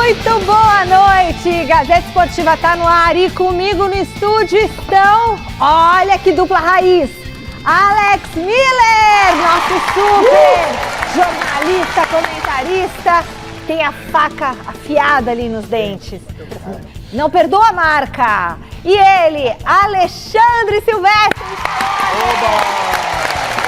Muito boa noite! Gazeta Esportiva está no ar e comigo no estúdio estão, olha que dupla raiz, Alex Miller, nosso super jornalista, comentarista, tem a faca afiada ali nos dentes, não perdoa a marca. E ele, Alexandre Silvestre. Oba!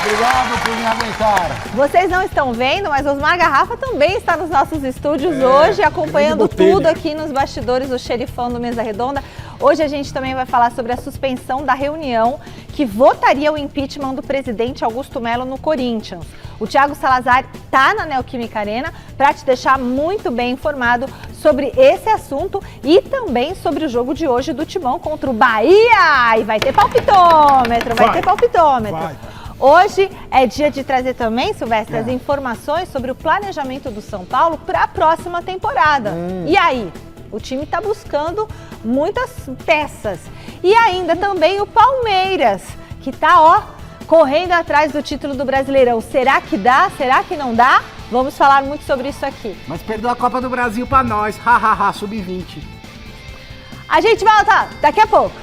Obrigado por me aguentar. Vocês não estão vendo, mas Osmar Garrafa também está nos nossos estúdios hoje, acompanhando tudo aqui nos bastidores do xerifão do Mesa Redonda. Hoje a gente também vai falar sobre a suspensão da reunião que votaria o impeachment do presidente Augusto Melo no Corinthians. O Thiago Salazar está na Neoquímica Arena para te deixar muito bem informado sobre esse assunto e também sobre o jogo de hoje do Timão contra o Bahia. E vai ter palpitômetro, vai ter palpitômetro. Hoje é dia de trazer também, Silvestre, as informações sobre o planejamento do São Paulo para a próxima temporada. E aí? O time está buscando muitas peças. E ainda também o Palmeiras, que está, correndo atrás do título do Brasileirão. Será que dá? Será que não dá? Vamos falar muito sobre isso aqui. Mas perdeu a Copa do Brasil para nós. Hahaha, sub-20. A gente volta daqui a pouco.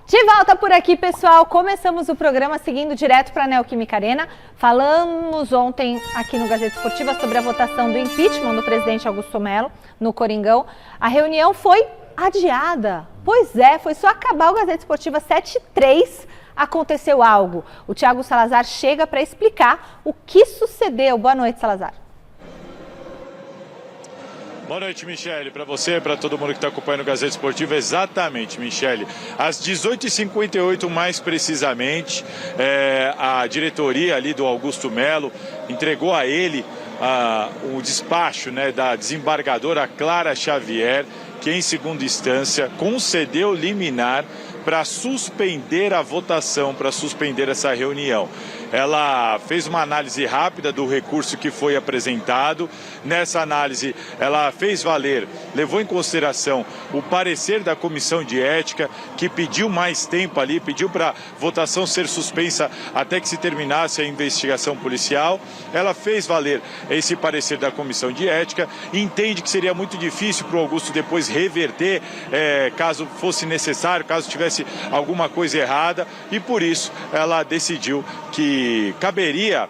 De volta por aqui, pessoal. Começamos o programa seguindo direto para a Neoquímica Arena. Falamos ontem aqui no Gazeta Esportiva sobre a votação do impeachment do presidente Augusto Melo no Coringão. A reunião foi adiada. Pois é, foi só acabar o Gazeta Esportiva 7h03, aconteceu algo. O Thiago Salazar chega para explicar o que sucedeu. Boa noite, Salazar. Boa noite, Michele, para você, para todo mundo que está acompanhando o Gazeta Esportiva. Exatamente, Michele. Às 18h58, mais precisamente, a diretoria ali do Augusto Melo entregou a ele o despacho, né, da desembargadora Clara Xavier, que em segunda instância concedeu liminar para suspender a votação, para suspender essa reunião. Ela fez uma análise rápida do recurso que foi apresentado. Nessa análise, ela fez valer, levou em consideração o parecer da Comissão de Ética, que pediu mais tempo ali, pediu para a votação ser suspensa até que se terminasse a investigação policial. Ela fez valer esse parecer da Comissão de Ética, entende que seria muito difícil para o Augusto depois reverter, caso fosse necessário, caso tivesse alguma coisa errada, e por isso ela decidiu que caberia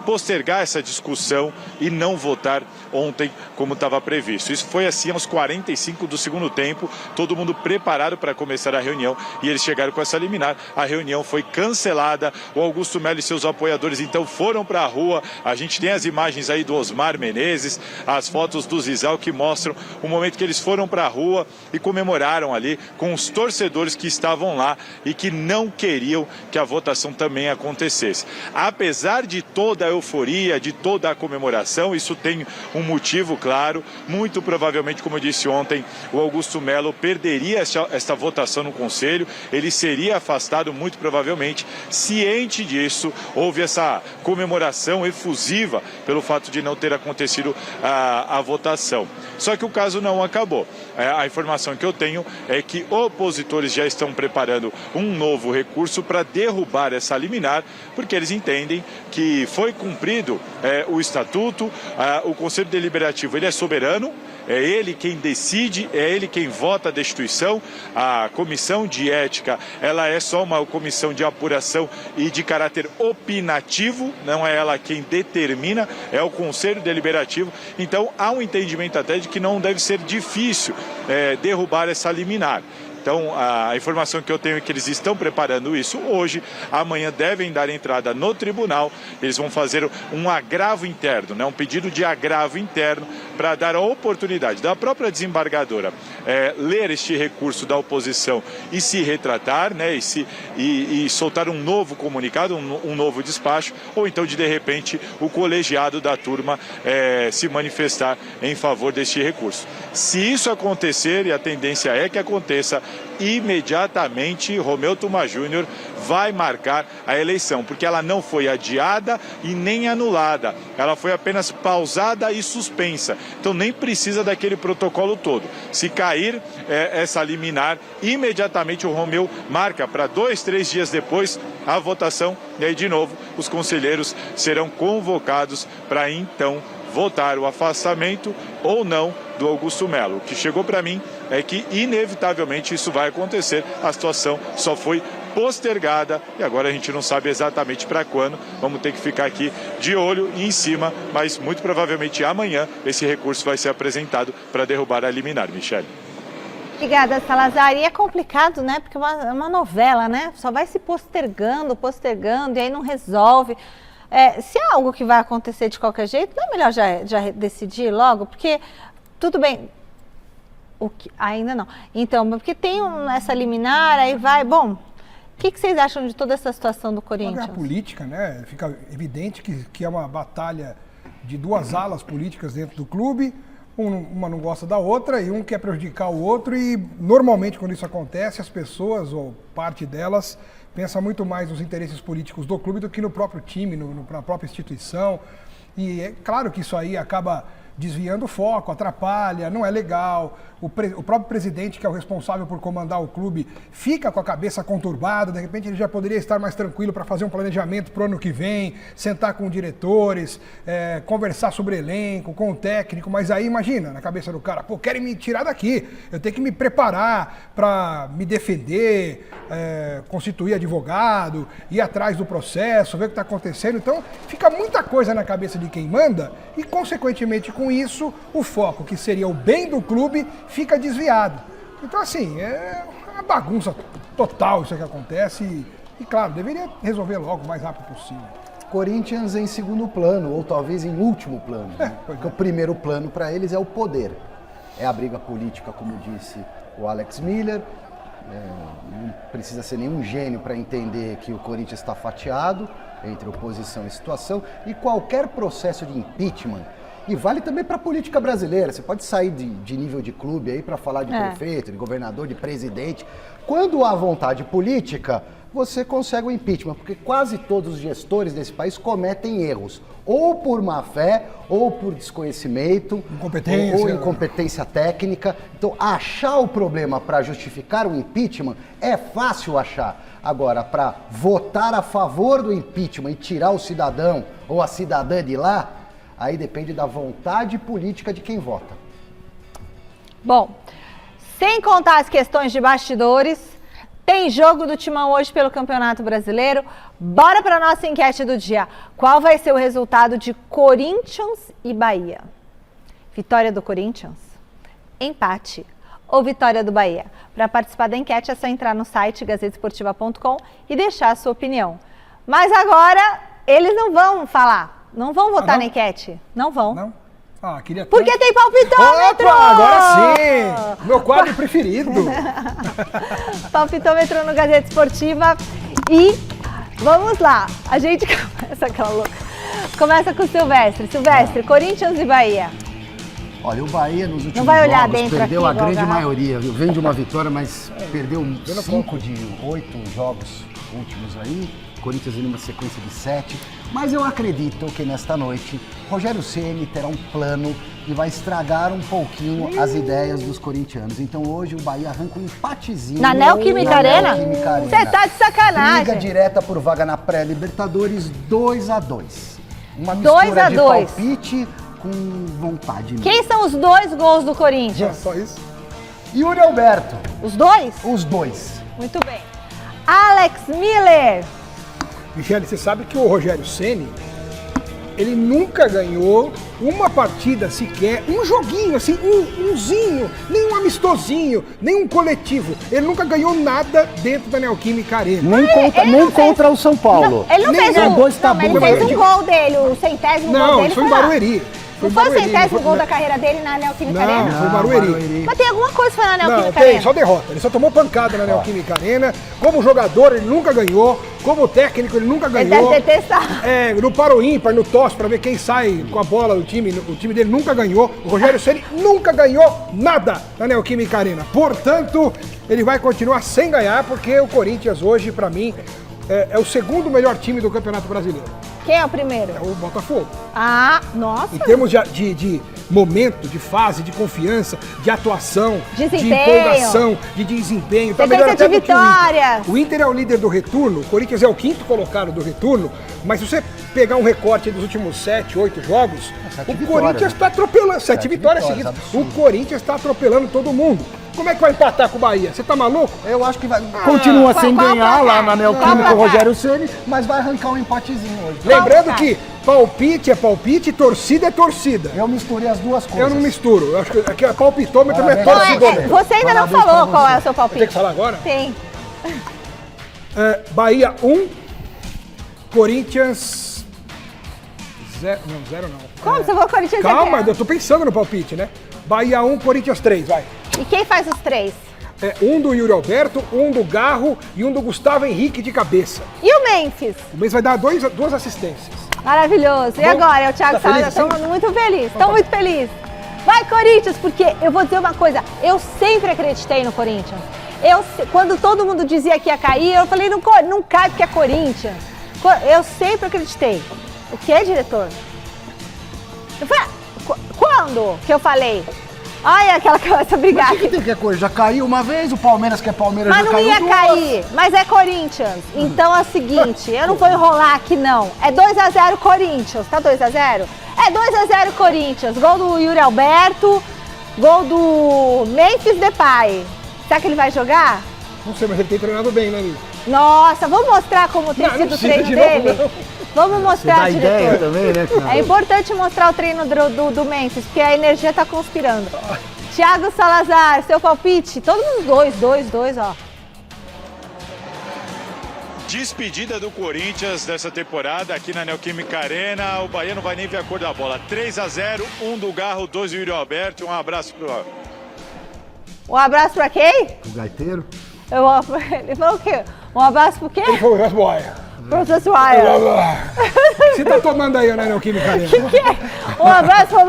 postergar essa discussão e não votar ontem como estava previsto. Isso foi assim aos 45 do segundo tempo, todo mundo preparado para começar a reunião e eles chegaram com essa liminar. A reunião foi cancelada, o Augusto Melo e seus apoiadores então foram para a rua. A gente tem as imagens aí do Osmar Menezes, as fotos do Zizal que mostram o momento que eles foram para a rua e comemoraram ali com os torcedores que estavam lá e que não queriam que a votação também acontecesse. Apesar de toda a euforia, de toda a comemoração, isso tem um motivo claro. Muito provavelmente, como eu disse ontem, o Augusto Melo perderia esta votação no Conselho, ele seria afastado muito provavelmente. Ciente disso, houve essa comemoração efusiva pelo fato de não ter acontecido a votação. Só que o caso não acabou. A informação que eu tenho é que opositores já estão preparando um novo recurso para derrubar essa liminar, porque eles entendem que foi cumprido o estatuto, o Conselho Deliberativo ele é soberano, é ele quem decide, é ele quem vota a destituição. A comissão de ética, ela é só uma comissão de apuração e de caráter opinativo, não é ela quem determina, é o Conselho Deliberativo. Então há um entendimento até de que não deve ser difícil derrubar essa liminar. Então, a informação que eu tenho é que eles estão preparando isso hoje. Amanhã devem dar entrada no tribunal. Eles vão fazer um agravo interno, né? Um pedido de agravo interno para dar a oportunidade da própria desembargadora ler este recurso da oposição e se retratar, né? E soltar um novo comunicado, um novo despacho, ou então de repente o colegiado da turma se manifestar em favor deste recurso. Se isso acontecer, e a tendência é que aconteça, imediatamente Romeu Tuma Júnior vai marcar a eleição, porque ela não foi adiada e nem anulada, ela foi apenas pausada e suspensa, então nem precisa daquele protocolo todo. Se cair essa liminar, imediatamente o Romeu marca para 2, 3 dias depois a votação, e aí de novo os conselheiros serão convocados para então votar o afastamento ou não do Augusto Melo. O que chegou para mim é que, inevitavelmente, isso vai acontecer. A situação só foi postergada e agora a gente não sabe exatamente para quando. Vamos ter que ficar aqui de olho e em cima, mas muito provavelmente amanhã esse recurso vai ser apresentado para derrubar a liminar, Michele. Obrigada, Salazar. E é complicado, né? Porque é uma novela, né? Só vai se postergando, e aí não resolve. Se é algo que vai acontecer de qualquer jeito, não é melhor já decidir logo? Porque, tudo bem, ainda não. Então, porque tem essa liminar, aí vai... Bom, o que vocês acham de toda essa situação do Corinthians? A política, né? Fica evidente que é uma batalha de duas alas políticas dentro do clube. Uma não gosta da outra e um quer prejudicar o outro e normalmente quando isso acontece as pessoas ou parte delas pensa muito mais nos interesses políticos do clube do que no próprio time, na própria instituição e é claro que isso aí acaba desviando o foco, atrapalha, não é legal. O próprio presidente, que é o responsável por comandar o clube, fica com a cabeça conturbada, de repente ele já poderia estar mais tranquilo para fazer um planejamento para o ano que vem, sentar com diretores, conversar sobre elenco, com o técnico, mas aí imagina, na cabeça do cara, pô, querem me tirar daqui, eu tenho que me preparar para me defender, constituir advogado, ir atrás do processo, ver o que está acontecendo, então fica muita coisa na cabeça de quem manda e, consequentemente, com isso, o foco, que seria o bem do clube, fica desviado. Então, assim, é uma bagunça total isso que acontece e, claro, deveria resolver logo o mais rápido possível. Corinthians em segundo plano, ou talvez em último plano. Né? Porque o primeiro plano para eles é o poder. É a briga política, como disse o Alex Miller. Não precisa ser nenhum gênio para entender que o Corinthians está fatiado entre oposição e situação. E qualquer processo de impeachment, e vale também para a política brasileira, você pode sair de nível de clube aí para falar de prefeito, de governador, de presidente. Quando há vontade política, você consegue o impeachment, porque quase todos os gestores desse país cometem erros, ou por má fé, ou por desconhecimento, ou incompetência técnica. Então, achar o problema para justificar o impeachment é fácil achar. Agora, para votar a favor do impeachment e tirar o cidadão ou a cidadã de lá, aí depende da vontade política de quem vota. Bom, sem contar as questões de bastidores, tem jogo do Timão hoje pelo Campeonato Brasileiro. Bora para a nossa enquete do dia. Qual vai ser o resultado de Corinthians e Bahia? Vitória do Corinthians? Empate ou vitória do Bahia? Para participar da enquete é só entrar no site gazetesportiva.com e deixar a sua opinião. Mas agora eles não vão falar. Não vão votar na enquete? Não vão. Não? Ah, queria ter... Porque tem palpitômetro! Opa, agora sim! Meu quadro preferido! Palpitômetro no Gazeta Esportiva. E vamos lá. A gente começa com o Silvestre. Silvestre, Corinthians e Bahia. Olha, o Bahia nos últimos jogos perdeu aqui, a grande maioria. Vem de uma vitória, mas perdeu 5 de 8 jogos últimos aí. Corinthians em uma sequência de 7. Mas eu acredito que nesta noite, Rogério Ceni terá um plano que vai estragar um pouquinho as ideias dos corintianos. Então hoje o Bahia arranca um empatezinho. Na Neoquímica Arena? Você tá de sacanagem. Liga direta por vaga na pré-Libertadores, 2-2. Uma mistura de palpite com vontade. Quem são os 2 gols do Corinthians? Só isso. Yuri Alberto. Os 2? Os 2. Muito bem. Alex Miller. Michele, você sabe que o Rogério Ceni, ele nunca ganhou uma partida sequer, um joguinho, assim, umzinho, nem um amistosinho, nem um coletivo. Ele nunca ganhou nada dentro da Neoquímica Arena. Nem contra o São Paulo. Ele não fez ele fez um gol dele, o 100º gol dele. Não, foi em Barueri. Não foi o 100º gol da carreira dele na Neoquímica Arena? Não, foi Barueri. Mas tem alguma coisa que foi na Neoquímica Arena? Arena? Só derrota. Ele só tomou pancada na Neoquímica Arena. Como jogador, ele nunca ganhou. Como técnico, ele nunca ganhou. Ele deve ter testado. No paro ímpar, no tosse, pra ver quem sai com a bola do time. O time dele nunca ganhou. O Rogério Ceni nunca ganhou nada na Neoquímica Arena. Portanto, ele vai continuar sem ganhar, porque o Corinthians hoje, pra mim, é o segundo melhor time do Campeonato Brasileiro. Quem é o primeiro? É o Botafogo. Ah, nossa. Em termos de momento, de fase, de confiança, de atuação, Desempenho. de empolgação, de desempenho. Tá Sequência melhor até de do que o Inter. vitórias. O Inter é o líder do retorno, o Corinthians é o 5º colocado do retorno, mas se você pegar um recorte dos últimos 7, 8 jogos, o Corinthians está atropelando. 7 vitórias seguidas. O Corinthians está atropelando todo mundo. Como é que vai empatar com o Bahia? Você tá maluco? Eu acho que vai. Continua sem qual ganhar placar? lá na Neoquímica Qual o Rogério Ceni. Mas vai arrancar um empatezinho hoje. Lembrando que palpite é palpite, torcida é torcida. Eu misturei as duas coisas. Eu não misturo. Eu acho que aqui é palpitômetro, não é Parabéns. torcidômetro. Você ainda não Parabéns falou pra qual você. é o seu palpite. Tem que falar agora? Tem. Bahia 1, Corinthians 0. Não, 0 não. Como você falou Corinthians? Calma, é eu tô pensando no palpite, né? Bahia 1, Corinthians 3, vai. E quem faz os 3? Um do Yuri Alberto, um do Garro e um do Gustavo Henrique de cabeça. E o Memphis? O mês vai dar duas assistências. Maravilhoso. E Bom, agora? O Thiago tá feliz Salazar, assim? estamos muito felizes. Estamos muito felizes. Vai, Corinthians, porque eu vou dizer uma coisa. Eu sempre acreditei no Corinthians. Quando todo mundo dizia que ia cair, eu falei, não cai porque é Corinthians. Eu sempre acreditei. O que é, diretor? Quando que eu falei? Olha aquela que começa a brigar O que aqui. tem que é coisa? Já caiu uma vez, o Palmeiras que é Palmeiras Mas já não caiu ia duas. cair, mas é Corinthians. Então é o seguinte, eu não vou enrolar aqui não. É 2-0 Corinthians, tá 2-0? É 2-0 Corinthians. Gol do Yuri Alberto, gol do Memphis Depay. Será que ele vai jogar? Não sei, mas ele tem treinado bem, né, Nil? Nossa, vamos mostrar como tem Não, sido não o treino precisa de dele? novo, Vamos Você mostrar, dá ideia diretor. também, né, cara? É importante mostrar o treino do Memphis, porque a energia tá conspirando. Thiago Salazar, seu palpite? Todo mundo 2, ó. Despedida do Corinthians dessa temporada aqui na Neoquímica Arena. O Bahia não vai nem ver a cor da bola. 3-0, 1 do Garro, 2 do Yuri Alberto. Um abraço pro... Um abraço pra quem? O gaiteiro? Ele falou o quê? Um abraço pro quê? Ele foi o Rasboia. Professor Ryan. Você tá tomando aí, né, Neoquímica Arena? Um abraço pro...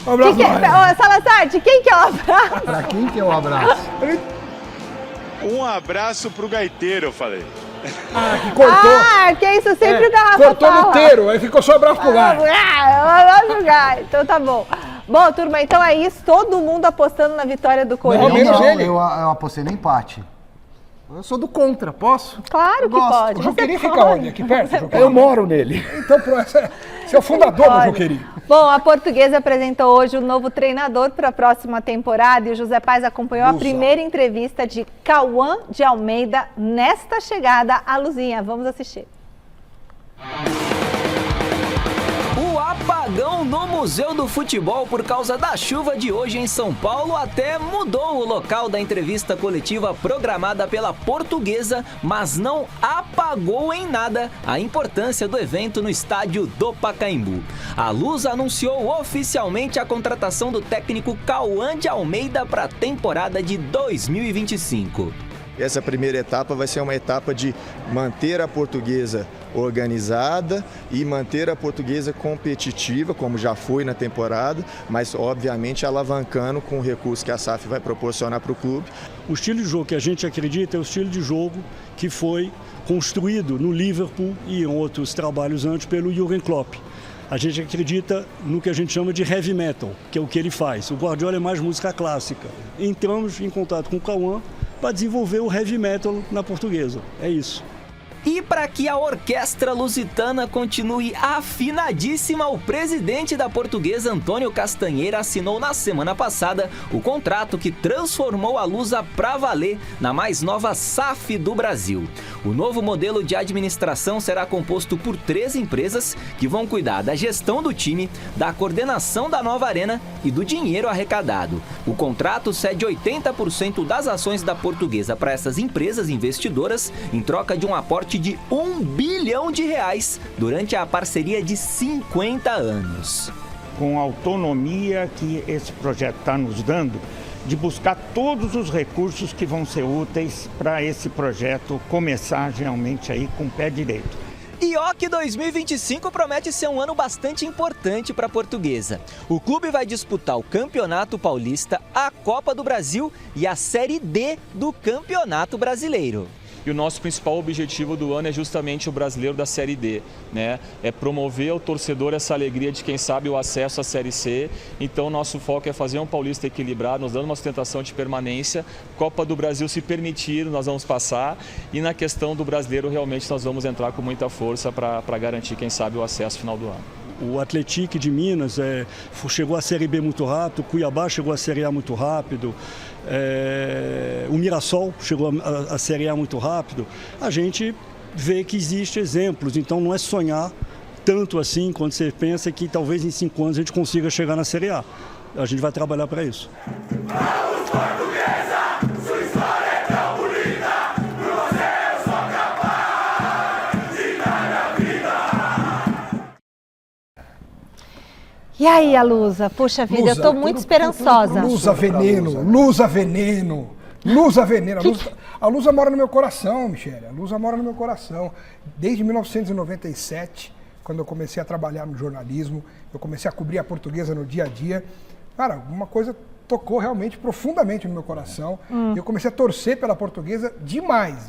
Um abraço, Boia. Salazar, de quem que é o abraço? Pra quem que é o abraço? Um abraço pro gaiteiro, eu falei. Ah, que cortou. Ah, que isso, sempre o Garrafa Cortou fala. no teiro, aí ficou só abraço pro Gar. Então tá bom. Bom, turma, então é isso. Todo mundo apostando na vitória do Corinthians. menos ele. Eu apostei no empate. Eu sou do contra, posso? Claro Eu que gosto. pode. O Você Juqueri pode. fica onde? Aqui perto, Juqueri? Eu moro nele. Então, você é o fundador do Pode. Juqueri. Bom, a Portuguesa apresentou hoje o novo treinador para a próxima temporada e o José Paz acompanhou a Lusa. primeira entrevista de Cauã de Almeida nesta chegada à Luzinha. Vamos assistir. O apagão no Museu do Futebol por causa da chuva de hoje em São Paulo até mudou o local da entrevista coletiva programada pela Portuguesa, mas não apagou em nada a importância do evento no estádio do Pacaembu. A Luz anunciou oficialmente a contratação do técnico Cauã de Almeida para a temporada de 2025. Essa primeira etapa vai ser uma etapa de manter a Portuguesa organizada e manter a Portuguesa competitiva, como já foi na temporada, mas obviamente alavancando com o recurso que a SAF vai proporcionar para o clube. O estilo de jogo que a gente acredita é o estilo de jogo que foi construído no Liverpool e em outros trabalhos antes pelo Jürgen Klopp. A gente acredita no que a gente chama de heavy metal, que é o que ele faz. O Guardiola é mais música clássica. Entramos em contato com o Cauã para desenvolver o heavy metal na Portuguesa. É isso. E para que a orquestra lusitana continue afinadíssima, o presidente da Portuguesa, Antônio Castanheira, assinou na semana passada o contrato que transformou a Lusa para valer na mais nova SAF do Brasil. O novo modelo de administração será composto por 3 empresas que vão cuidar da gestão do time, da coordenação da nova arena e do dinheiro arrecadado. O contrato cede 80% das ações da Portuguesa para essas empresas investidoras em troca de um aporte de R$1 bilhão durante a parceria de 50 anos. Com a autonomia que esse projeto está nos dando, de buscar todos os recursos que vão ser úteis para esse projeto começar realmente aí com o pé direito. E ó que 2025 promete ser um ano bastante importante para a Portuguesa. O clube vai disputar o Campeonato Paulista, a Copa do Brasil e a Série D do Campeonato Brasileiro. e o nosso principal objetivo do ano é justamente o brasileiro da Série D, né? É promover ao torcedor essa alegria de quem sabe o acesso à Série C. Então nosso foco é fazer um Paulista equilibrado, nos dando uma sustentação de permanência. Copa do Brasil, se permitir, nós vamos passar, e na questão do brasileiro realmente nós vamos entrar com muita força para garantir, quem sabe, o acesso final do ano. O Atlético de Minas chegou à Série B muito rápido, o Cuiabá chegou à Série A muito rápido, o Mirassol chegou à Série A muito rápido. A gente vê que existem exemplos, então não é sonhar tanto assim quando você pensa que talvez em 5 anos a gente consiga chegar na Série A. A gente vai trabalhar para isso. Vamos, Portuguesa! Sua história é tão bonita, por você eu sou capaz de dar a vida. E aí, a Lusa? Poxa vida, eu tô muito esperançosa. Lusa veneno, Lusa veneno, Lusa veneno. A Lusa mora no meu coração, Michele. A Lusa mora no meu coração. Desde 1997, quando eu comecei a trabalhar no jornalismo, eu comecei a cobrir a Portuguesa no dia a dia. Cara, uma coisa tocou realmente profundamente no meu coração. Eu comecei a torcer pela Portuguesa demais.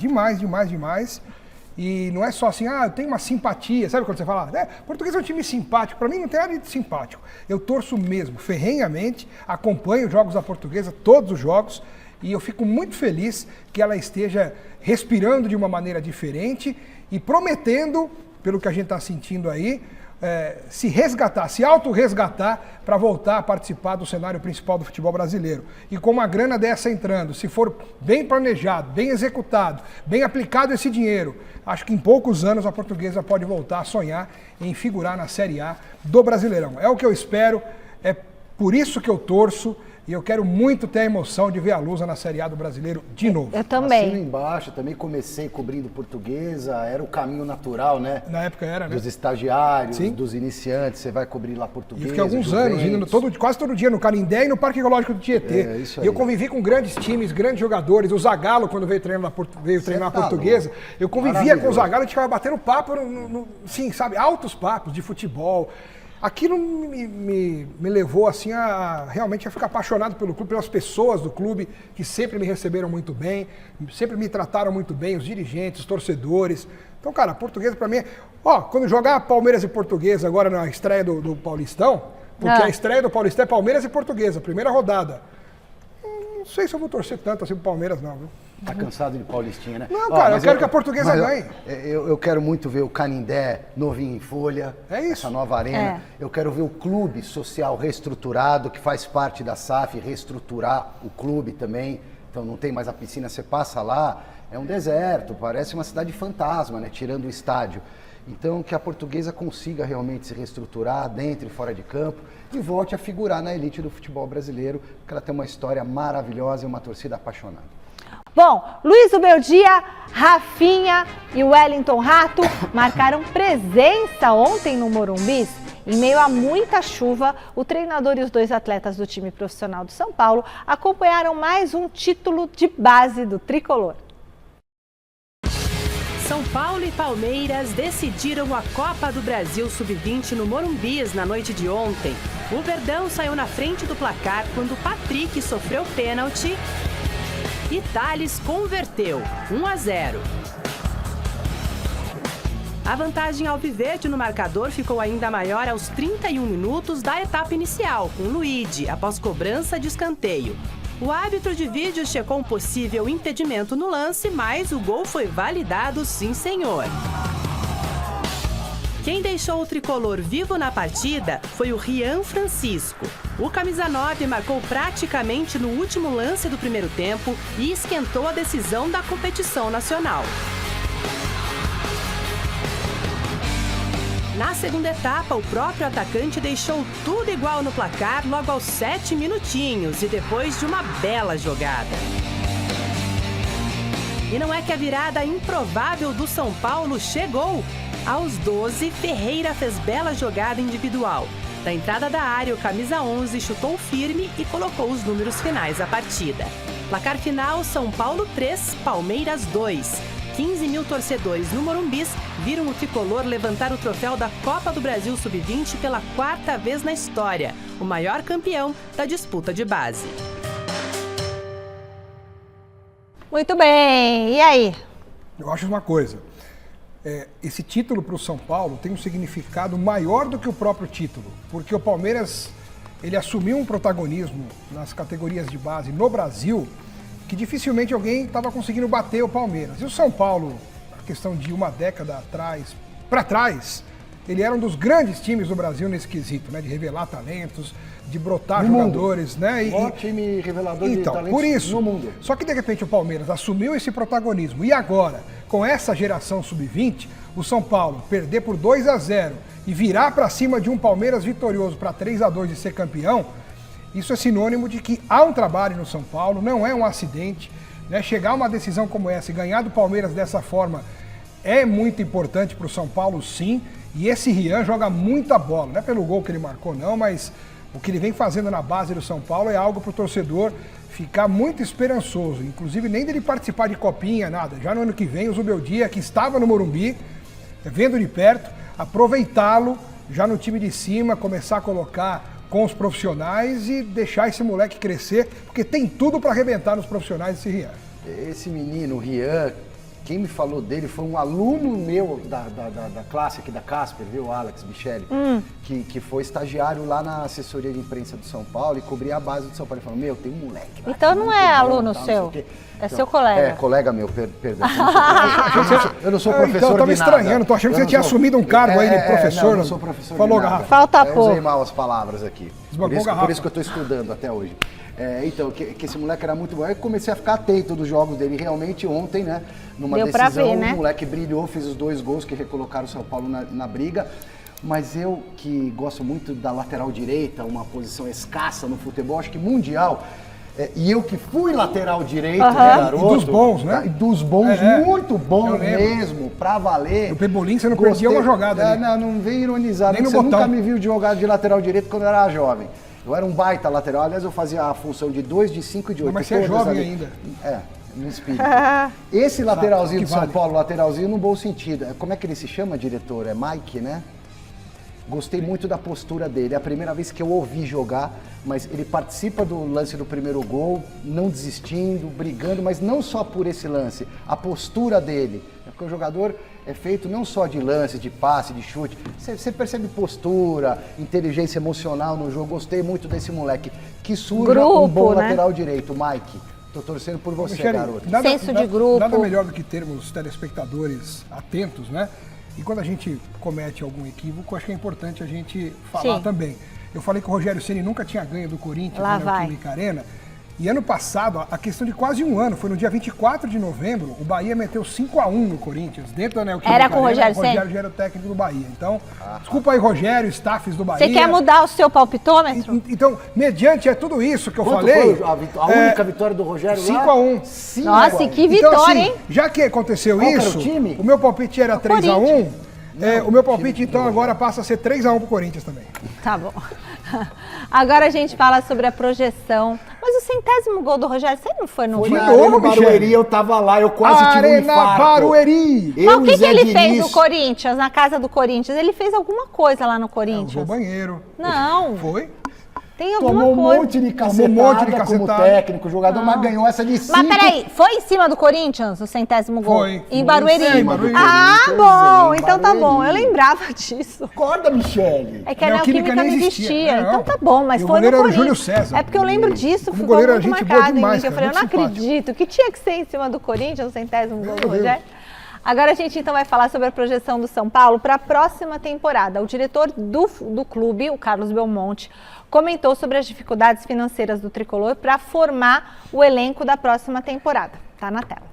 E não é só assim, eu tenho uma simpatia. Sabe quando você fala, Portuguesa é um time simpático. Para mim não tem nada de simpático. Eu torço mesmo, ferrenhamente, acompanho os jogos da Portuguesa, todos os jogos, e eu fico muito feliz que ela esteja respirando de uma maneira diferente e prometendo, pelo que a gente está sentindo aí, se resgatar, se auto-resgatar para voltar a participar do cenário principal do futebol brasileiro. E com uma grana dessa entrando, se for bem planejado, bem executado, bem aplicado esse dinheiro, acho que em poucos anos a Portuguesa pode voltar a sonhar em figurar na Série A do Brasileirão. É o que eu espero, é por isso que eu torço. E eu quero muito ter a emoção de ver a Lusa na Série A do Brasileiro de novo. Eu também. Assino embaixo, também comecei cobrindo Portuguesa, era o caminho natural, né? Na época era, né? Dos estagiários, Sim. Dos iniciantes, você vai cobrir lá Portuguesa. E fiquei alguns anos indo quase todo dia no Canindé e no Parque Ecológico do Tietê. Isso aí. E eu convivi com grandes times, grandes jogadores. O Zagallo, quando veio treinar a Portuguesa, eu convivia com o Zagallo, a gente ficava batendo papo, sim, sabe, altos papos de futebol. Aquilo me levou assim realmente a ficar apaixonado pelo clube, pelas pessoas do clube que sempre me receberam muito bem, sempre me trataram muito bem, os dirigentes, os torcedores. Então, cara, a Portuguesa pra mim quando jogar Palmeiras e Portuguesa agora na estreia do Paulistão, porque a estreia do Paulistão é Palmeiras e Portuguesa, primeira rodada. Não sei se eu vou torcer tanto assim pro Palmeiras não, viu? Tá cansado de Paulistinha, né? Não, cara, eu quero que a Portuguesa ganhe. Eu quero muito ver o Canindé novinho em folha, essa nova arena. Eu quero ver o clube social reestruturado, que faz parte da SAF, reestruturar o clube também. Então não tem mais a piscina, você passa lá, é um deserto, parece uma cidade fantasma, né? Tirando o estádio. Então que a Portuguesa consiga realmente se reestruturar dentro e fora de campo e volte a figurar na elite do futebol brasileiro, porque ela tem uma história maravilhosa e uma torcida apaixonada. Bom, Luiz Ubeldia, Rafinha e Wellington Rato marcaram presença ontem no Morumbi. Em meio a muita chuva, o treinador e os 2 atletas do time profissional do São Paulo acompanharam mais um título de base do tricolor. São Paulo e Palmeiras decidiram a Copa do Brasil Sub-20 no Morumbi na noite de ontem. O Verdão saiu na frente do placar quando Patrick sofreu pênalti e Thales converteu, 1-0. A vantagem alviverde no marcador ficou ainda maior aos 31 minutos da etapa inicial, com Luigi, após cobrança de escanteio. O árbitro de vídeo checou um possível impedimento no lance, mas o gol foi validado, sim senhor. Quem deixou o tricolor vivo na partida foi o Rian Francisco. O camisa 9 marcou praticamente no último lance do primeiro tempo e esquentou a decisão da competição nacional. Na segunda etapa, o próprio atacante deixou tudo igual no placar logo aos 7 minutinhos e depois de uma bela jogada. E não é que a virada improvável do São Paulo chegou. Aos 12, Ferreira fez bela jogada individual. Da entrada da área, o camisa 11 chutou firme e colocou os números finais da partida. Placar final, São Paulo 3, Palmeiras 2. 15 mil torcedores no Morumbi viram o tricolor levantar o troféu da Copa do Brasil Sub-20 pela 4ª vez na história, o maior campeão da disputa de base. Muito bem, e aí? Eu acho uma coisa, esse título para o São Paulo tem um significado maior do que o próprio título, porque o Palmeiras, ele assumiu um protagonismo nas categorias de base no Brasil que dificilmente alguém estava conseguindo bater o Palmeiras. E o São Paulo, a questão de uma década para trás, ele era um dos grandes times do Brasil nesse quesito, né? De revelar talentos, de brotar no jogadores, mundo. né? O time revelador de talentos por isso, no mundo. Só que de repente o Palmeiras assumiu esse protagonismo. E agora, com essa geração sub-20, o São Paulo perder por 2-0 e virar para cima de um Palmeiras vitorioso para 3-2 e ser campeão, isso é sinônimo de que há um trabalho no São Paulo, não é um acidente, né? Chegar a uma decisão como essa e ganhar do Palmeiras dessa forma é muito importante para o São Paulo, sim. E esse Rian joga muita bola, não é pelo gol que ele marcou não, mas o que ele vem fazendo na base do São Paulo é algo para o torcedor ficar muito esperançoso, inclusive nem dele participar de copinha, nada. Já no ano que vem o Zubeldia, que estava no Morumbi, vendo de perto, aproveitá-lo já no time de cima, começar a colocar com os profissionais e deixar esse moleque crescer, porque tem tudo para arrebentar nos profissionais esse Rian. Esse menino, o Rian, quem me falou dele foi um aluno meu da classe aqui da Casper, viu, Alex Michele, que foi estagiário lá na assessoria de imprensa do São Paulo e cobria a base do São Paulo. Ele falou, meu, tem um moleque lá. Então não é aluno seu, é seu colega. É, colega meu, perdão. Eu não sou professor então, eu tava de nada. estranhando, tô achando que você tinha assumido um cargo aí de professor. Não, eu não sou professor Falou, de nada. Garrafa. Falta Eu pouco. usei mal as palavras aqui. Por Garrafa. isso que eu tô estudando até hoje. Então, que esse moleque era muito bom. Aí eu comecei a ficar atento dos jogos dele. Realmente ontem, né, numa Deu pra decisão, ver, né? O moleque brilhou, fez os 2 gols que recolocaram o São Paulo na briga. Mas eu, que gosto muito da lateral direita, uma posição escassa no futebol, acho que mundial, e eu que fui lateral direito, garoto. E dos bons, né? E dos bons, muito bons mesmo, pra valer. O Pebolim, você não perdia uma jogada ali. Não vem ironizar, Nem no você botão. nunca me viu de jogar de lateral direito quando eu era jovem. Eu era um baita lateral, aliás eu fazia a função de 2, de 5 e de 8. Mas você é jovem ainda. No espírito. Esse lateralzinho do São vale. Paulo, lateralzinho no bom sentido. Como é que ele se chama, diretor? É Mike, né? Gostei muito da postura dele. É a primeira vez que eu ouvi jogar, mas ele participa do lance do primeiro gol, não desistindo, brigando, mas não só por esse lance, a postura dele. É porque o jogador é feito não só de lance, de passe, de chute. Você percebe postura, inteligência emocional no jogo. Gostei muito desse moleque. Que surja um bom lateral direito, Mike. Tô torcendo por você, Michele, garoto. Senso de grupo. Nada melhor do que termos telespectadores atentos, né? E quando a gente comete algum equívoco, acho que é importante a gente falar também. Eu falei que o Rogério Ceni nunca tinha ganho do Corinthians na Neoquímica Arena. E ano passado, a questão de quase um ano, foi no dia 24 de novembro, o Bahia meteu 5-1 no Corinthians, dentro da Neoquímica Arena. Era com o Rogério Ceni? O Rogério já era o técnico do Bahia. Então, desculpa aí, Rogério, staffs do Bahia. Você quer mudar o seu palpitômetro? Então, mediante tudo isso que eu Quanto falei... foi a única vitória do Rogério lá? 5-1. Nossa, que vitória, então, assim, hein? já que aconteceu Qual isso, era o time? o meu palpite era 3-1. O meu palpite, então, agora passa a ser 3-1 pro Corinthians também. Tá bom. Agora a gente fala sobre a projeção. Mas o 100º gol do Rogério, você não foi no Foi jogo? na Arena Barueri, eu tava lá, eu quase tive um infarto. Arena Barueri! Mas o que ele fez no Corinthians, na casa do Corinthians? Ele fez alguma coisa lá no Corinthians? Usou banheiro. Não. Foi? Tem alguma Tomou um coisa. monte de cacetada como técnico, jogador, mas ganhou essa de 5. Mas peraí, foi em cima do Corinthians o 100º gol? Foi. Em Barueri? Em Barueri. Ah, Corinthians, bom, em então tá bom. Eu Barueri. lembrava disso. Acorda, Michele. É que a Neoquímica não existia. Então tá bom, mas E o foi no goleiro era o Corinthians. Júlio César. É porque eu lembro disso, Como ficou goleiro era muito gente boa marcado em mim. demais, Que eu cara, falei, eu não muito simpático. acredito que tinha que ser em cima do Corinthians, o 100º gol do Meu Deus. Rogério. Agora a gente então vai falar sobre a projeção do São Paulo para a próxima temporada. O diretor do clube, o Carlos Belmonte, comentou sobre as dificuldades financeiras do Tricolor para formar o elenco da próxima temporada. Tá na tela.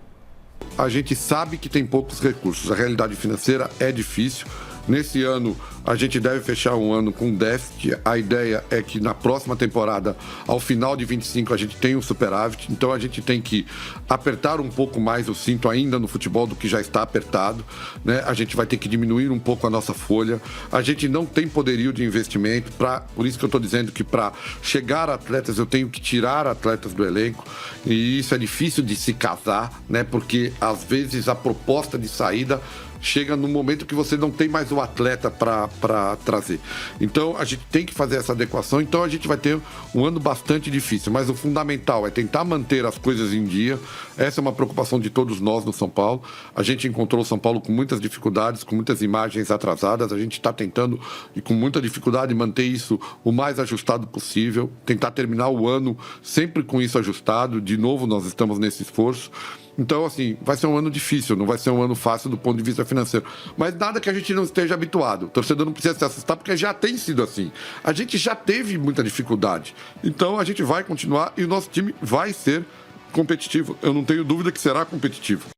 A gente sabe que tem poucos recursos, a realidade financeira é difícil. Nesse ano, a gente deve fechar um ano com déficit. A ideia é que na próxima temporada, ao final de 25, a gente tenha um superávit. Então, a gente tem que apertar um pouco mais o cinto ainda no futebol do que já está apertado, né? A gente vai ter que diminuir um pouco a nossa folha. A gente não tem poderio de investimento. Por isso que eu estou dizendo que para chegar a atletas, eu tenho que tirar atletas do elenco. E isso é difícil de se casar, né? Porque, às vezes, a proposta de saída chega no momento que você não tem mais o atleta para trazer. Então a gente tem que fazer essa adequação, então a gente vai ter um ano bastante difícil, mas o fundamental é tentar manter as coisas em dia. Essa é uma preocupação de todos nós no São Paulo. A gente encontrou o São Paulo com muitas dificuldades, com muitas imagens atrasadas. A gente está tentando, e com muita dificuldade, manter isso o mais ajustado possível, tentar terminar o ano sempre com isso ajustado. De novo, nós estamos nesse esforço. Então, assim, vai ser um ano difícil, não vai ser um ano fácil do ponto de vista financeiro. Mas nada que a gente não esteja habituado. O torcedor não precisa se assustar, porque já tem sido assim. A gente já teve muita dificuldade. Então, a gente vai continuar e o nosso time vai ser competitivo. Eu não tenho dúvida que será competitivo.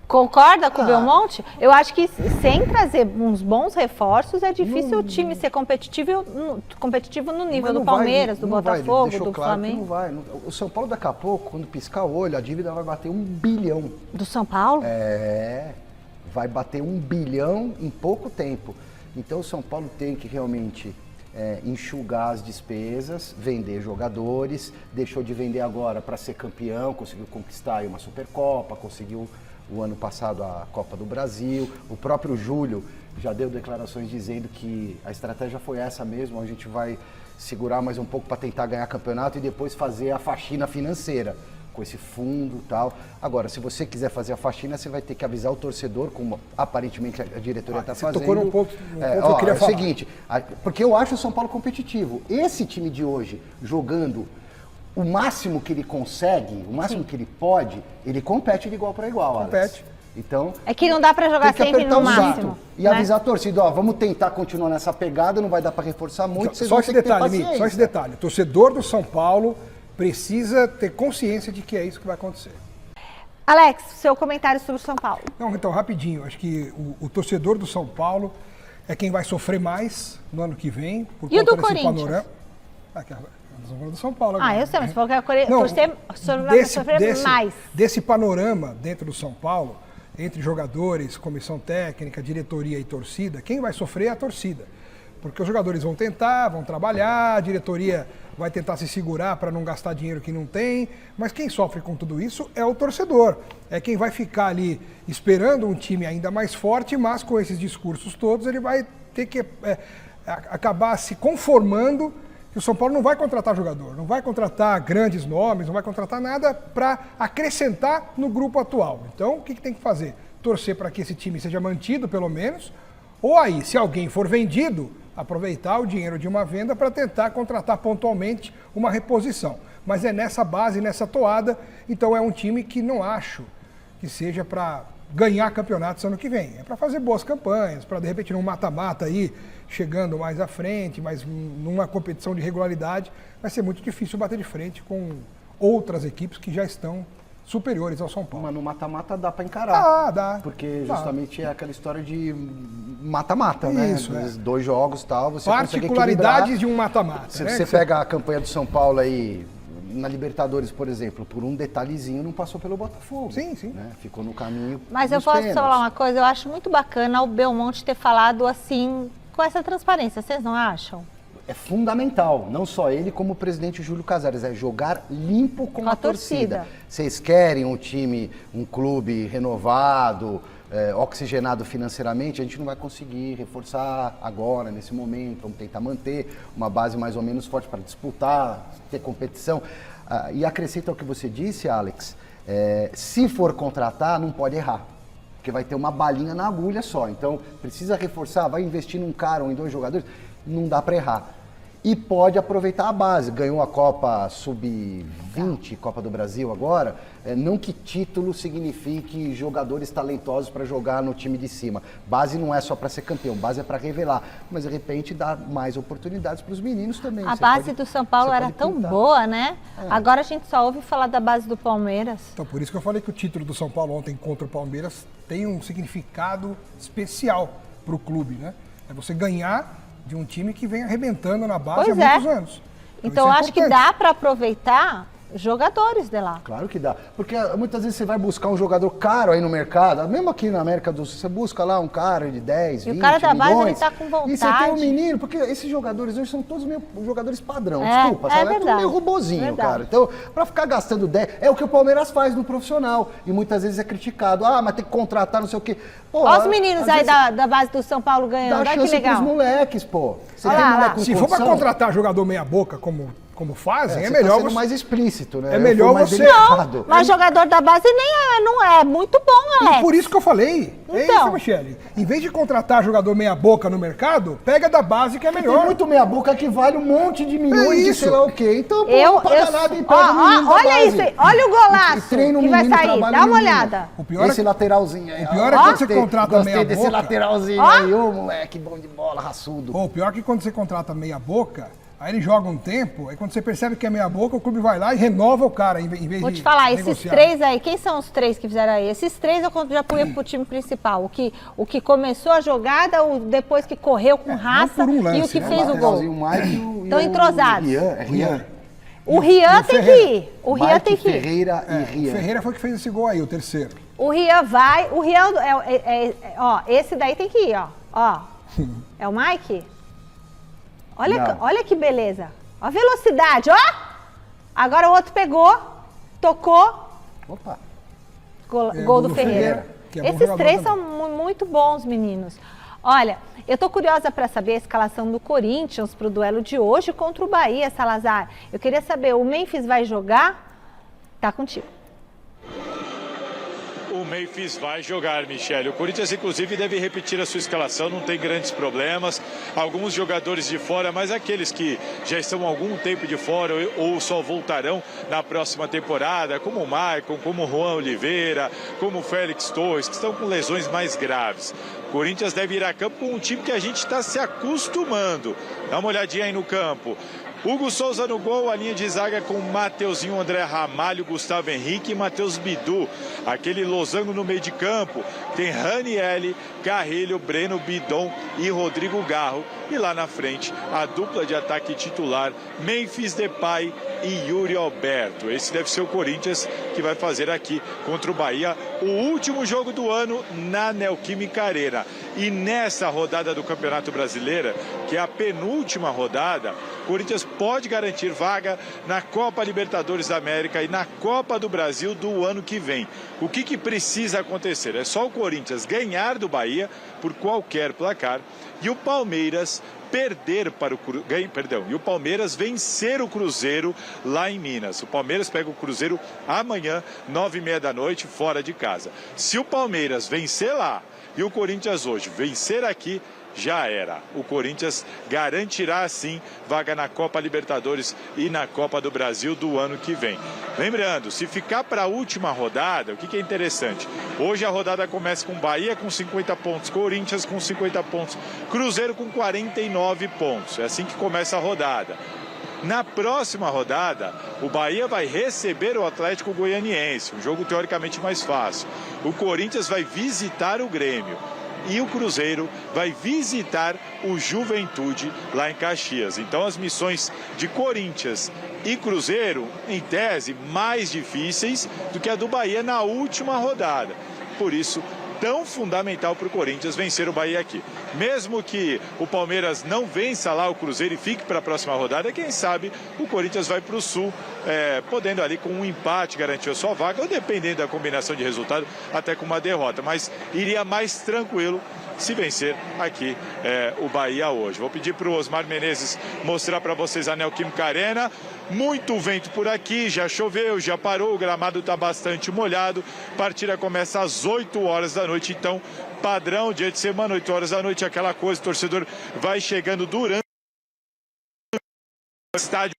Concorda com o Belmonte? Eu acho que sem trazer uns bons reforços é difícil o time ser competitivo no nível do Palmeiras, do Botafogo, do Flamengo. Não vai. O São Paulo daqui a pouco, quando piscar o olho, a dívida vai bater 1 bilhão. Do São Paulo? Vai bater 1 bilhão em pouco tempo. Então o São Paulo tem que realmente enxugar as despesas, vender jogadores, deixou de vender agora para ser campeão, conseguiu conquistar aí uma Supercopa, conseguiu o ano passado a Copa do Brasil. O próprio Júlio já deu declarações dizendo que a estratégia foi essa mesmo, a gente vai segurar mais um pouco para tentar ganhar campeonato e depois fazer a faxina financeira com esse fundo e tal. Agora, se você quiser fazer a faxina, você vai ter que avisar o torcedor, como aparentemente a diretoria está fazendo. Tocou num ponto que eu queria falar. É o seguinte, porque eu acho o São Paulo competitivo. Esse time de hoje, jogando o máximo que ele consegue, o máximo que ele pode, ele compete de igual para igual, Alex. Compete. Então, é que não dá para jogar sempre no máximo. E avisar a torcida, vamos tentar continuar nessa pegada, não vai dar para reforçar muito. Só esse detalhe, Mi, só esse detalhe. O torcedor do São Paulo precisa ter consciência de que é isso que vai acontecer. Alex, seu comentário sobre o São Paulo. Não, então, rapidinho. Acho que o torcedor do São Paulo é quem vai sofrer mais no ano que vem. Por e o conta do Corinthians? Panorama. Nós vamos falar do São Paulo agora. Eu sei, mas você falou que vai sofrer mais. Desse panorama dentro do São Paulo, entre jogadores, comissão técnica, diretoria e torcida, quem vai sofrer é a torcida. Porque os jogadores vão tentar, vão trabalhar, a diretoria vai tentar se segurar para não gastar dinheiro que não tem, mas quem sofre com tudo isso é o torcedor. É quem vai ficar ali esperando um time ainda mais forte, mas com esses discursos todos ele vai ter que acabar se conformando que o São Paulo não vai contratar jogador, não vai contratar grandes nomes, não vai contratar nada para acrescentar no grupo atual. Então, o que tem que fazer? Torcer para que esse time seja mantido, pelo menos, ou aí, se alguém for vendido, aproveitar o dinheiro de uma venda para tentar contratar pontualmente uma reposição. Mas é nessa base, nessa toada, então é um time que não acho que seja para ganhar campeonatos ano que vem. É para fazer boas campanhas, para de repente num mata-mata aí, chegando mais à frente, mas numa competição de regularidade, vai ser muito difícil bater de frente com outras equipes que já estão superiores ao São Paulo. Mas no mata-mata dá para encarar. Dá. Porque justamente é aquela história de mata-mata, né? Isso, 2 jogos e tal, você particularidades de um mata-mata. Se você pega a campanha do São Paulo aí, na Libertadores, por exemplo, por um detalhezinho não passou pelo Botafogo. Sim. Né? Ficou no caminho. Mas eu posso falar uma coisa, eu acho muito bacana o Belmonte ter falado assim, com essa transparência, vocês não acham? É fundamental, não só ele, como o presidente Júlio Casares, é jogar limpo com a torcida. Vocês querem um time, um clube renovado, oxigenado financeiramente, a gente não vai conseguir reforçar agora, nesse momento, vamos tentar manter uma base mais ou menos forte para disputar, ter competição. E acrescento ao que você disse, Alex, se for contratar, não pode errar, porque vai ter uma balinha na agulha só, então precisa reforçar, vai investir num cara ou em 2 jogadores, não dá para errar. E pode aproveitar a base. Ganhou a Copa Sub-20, Copa do Brasil agora. Não que título signifique jogadores talentosos para jogar no time de cima. Base não é só para ser campeão, base é para revelar. Mas de repente dá mais oportunidades para os meninos também. A base do São Paulo era tão boa, né? Agora a gente só ouve falar da base do Palmeiras. Então por isso que eu falei que o título do São Paulo ontem contra o Palmeiras tem um significado especial para o clube, né? É você ganhar de um time que vem arrebentando na base há muitos anos. Então eu acho que dá para aproveitar jogadores de lá. Claro que dá. Porque muitas vezes você vai buscar um jogador caro aí no mercado, mesmo aqui na América do Sul, você busca lá um cara de 10, 20 E o cara da base, milhões, ele tá com vontade. E você tem um menino, porque esses jogadores hoje são todos meio jogadores padrão, É, desculpa, é sabe? É tudo verdade. meio robozinho, Verdade. cara. Então, pra ficar gastando 10, é o que o Palmeiras faz no profissional. E muitas vezes é criticado. Ah, mas tem que contratar não sei o quê. Pô, Olha os meninos às aí vezes da base do São Paulo ganhando, dá olha que chance legal. pros moleques, pô. Você Olha tem lá, moleque lá. com Se for pra condição, contratar jogador meia boca, como fazem, é você melhor tá sendo você... mais explícito, né? É Eu melhor fui mais você- delicado. Mas jogador da base não é muito bom, Alex. E por isso que eu falei. É Então. isso, Michele. Em vez de contratar jogador meia boca no mercado, pega da base que é Tem melhor. muito meia boca que vale um monte de milhões É de isso. sei lá o quê. Então, pô, não paga nada e pega o menino da olha base. isso aí, olha o golaço E treina o que vai menino, sair, trabalha dá o uma menino. olhada. O pior é Esse que- lateralzinho aí. o pior é ó. quando você contrata gostei meia desse boca. lateralzinho Ó. aí, ô moleque, bom de bola, raçudo. Pô, o pior é que quando você contrata meia boca, aí ele joga um tempo, aí quando você percebe que é meia boca, o clube vai lá e renova o cara, em vez Vou de te falar, esses negociar. 3 aí, quem são os 3 que fizeram aí? Esses 3 eu já punha pro time principal. O que começou a jogada, o depois que correu com raça por um lance, e o que né? fez o gol. Lateralzinho, o Mike e o- Estão e o entrosados. Rian, é Rian. O Rian o tem que Ferreira. ir. O Rian Mike, tem que ir. Ferreira e O Rian. Ferreira foi que fez esse gol aí, o terceiro. O Rian vai. O Rian, ó, esse daí tem que ir, ó. É o Mike? Não. Olha que beleza. Ó a velocidade, ó. Agora o outro pegou, tocou, Opa. gol do Ferreira. que é bom Esses jogador 3 também. são muito bons, meninos. Olha, eu tô curiosa para saber a escalação do Corinthians pro duelo de hoje contra o Bahia, Salazar. Eu queria saber, o Memphis vai jogar? Tá contigo. O Memphis vai jogar, Michele. O Corinthians, inclusive, deve repetir a sua escalação, não tem grandes problemas. Alguns jogadores de fora, mas aqueles que já estão há algum tempo de fora ou só voltarão na próxima temporada, como o Maicon, como o Juan Oliveira, como o Félix Torres, que estão com lesões mais graves. O Corinthians deve ir a campo com um time que a gente está se acostumando. Dá uma olhadinha aí no campo. Hugo Souza no gol, a linha de zaga com Mateuzinho, André Ramalho, Gustavo Henrique e Matheus Bidu. Aquele losango no meio de campo tem Ranieri, Carrilho, Breno, Bidon e Rodrigo Garro. E lá na frente, a dupla de ataque titular, Memphis Depay e Yuri Alberto. Esse deve ser o Corinthians que vai fazer aqui contra o Bahia o último jogo do ano na Neoquímica Arena. E nessa rodada do Campeonato Brasileiro, que é a penúltima rodada, o Corinthians pode garantir vaga na Copa Libertadores da América e na Copa do Brasil do ano que vem. O que precisa acontecer? É só o Corinthians ganhar do Bahia por qualquer placar e o Palmeiras perder para o e o Palmeiras vencer o Cruzeiro lá em Minas. O Palmeiras pega o Cruzeiro amanhã, 9h30 da noite, fora de casa. Se o Palmeiras vencer lá e o Corinthians hoje vencer aqui, já era. O Corinthians garantirá, sim, vaga na Copa Libertadores e na Copa do Brasil do ano que vem. Lembrando, se ficar para a última rodada, o que é interessante? Hoje a rodada começa com Bahia com 50 pontos, Corinthians com 50 pontos, Cruzeiro com 49 pontos. É assim que começa a rodada. Na próxima rodada, o Bahia vai receber o Atlético Goianiense, um jogo teoricamente mais fácil. O Corinthians vai visitar o Grêmio. E o Cruzeiro vai visitar o Juventude lá em Caxias. Então as missões de Corinthians e Cruzeiro, em tese, mais difíceis do que a do Bahia na última rodada. Por isso, tão fundamental para o Corinthians vencer o Bahia aqui. Mesmo que o Palmeiras não vença lá o Cruzeiro e fique para a próxima rodada, quem sabe o Corinthians vai para o Sul, podendo ali com um empate garantir a sua vaga, ou dependendo da combinação de resultado, até com uma derrota. Mas iria mais tranquilo se vencer aqui o Bahia hoje. Vou pedir para o Osmar Menezes mostrar para vocês a Neoquímica Arena. Muito vento por aqui, já choveu, já parou, o gramado está bastante molhado. A partida começa às 8 horas da noite, então padrão, dia de semana, 8 horas da noite, aquela coisa, o torcedor vai chegando durante o estádio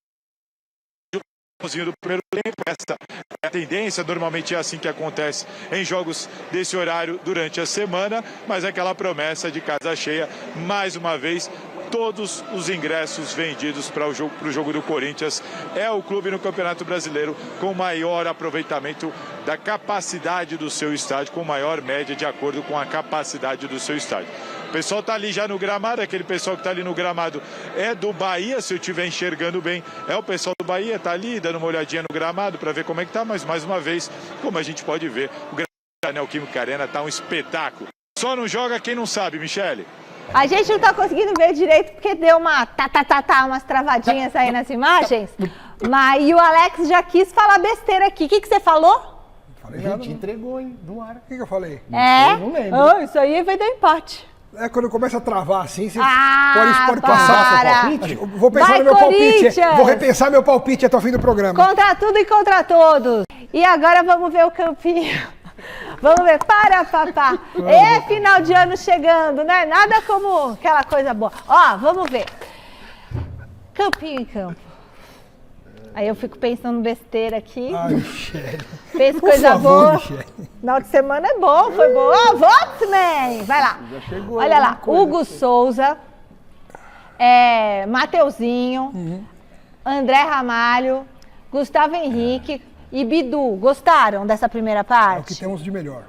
do primeiro tempo. Essa é a tendência, normalmente é assim que acontece em jogos desse horário durante a semana, mas aquela promessa de casa cheia, mais uma vez, todos os ingressos vendidos para o jogo do Corinthians. É o clube no Campeonato Brasileiro com maior aproveitamento da capacidade do seu estádio, com maior média de acordo com a capacidade do seu estádio. O pessoal tá ali já no gramado, aquele pessoal que tá ali no gramado é do Bahia, se eu estiver enxergando bem, é o pessoal do Bahia, tá ali dando uma olhadinha no gramado para ver como é que tá, mas mais uma vez, como a gente pode ver, o gramado da Neoquímica Arena tá um espetáculo. Só não joga quem não sabe, Michele. A gente não tá conseguindo ver direito porque deu umas travadinhas aí nas imagens. Mas e o Alex já quis falar besteira aqui. O que você falou? A gente entregou, hein, no ar. O que eu falei? Não lembro. Isso aí vai dar empate. É quando começa a travar assim, você pode para. passar seu palpite. Vou pensar Vai, no meu palpite. Corinthians! Vou repensar meu palpite até o fim do programa. Contra tudo e contra todos. E agora vamos ver o campinho. Vamos ver, para, papá. É final de ano chegando, né? Nada como aquela coisa boa. Ó, vamos ver. Campinho em campo. Aí eu fico pensando besteira aqui. Ai, Michele. Penso Por coisa favor, boa. Michele. Final de semana é bom, foi bom. Ó, Voxman! Vai lá. Já chegou. Olha lá, Hugo Souza, Mateuzinho, André Ramalho, Gustavo Henrique e Bidu. Gostaram dessa primeira É o parte? que temos de melhor.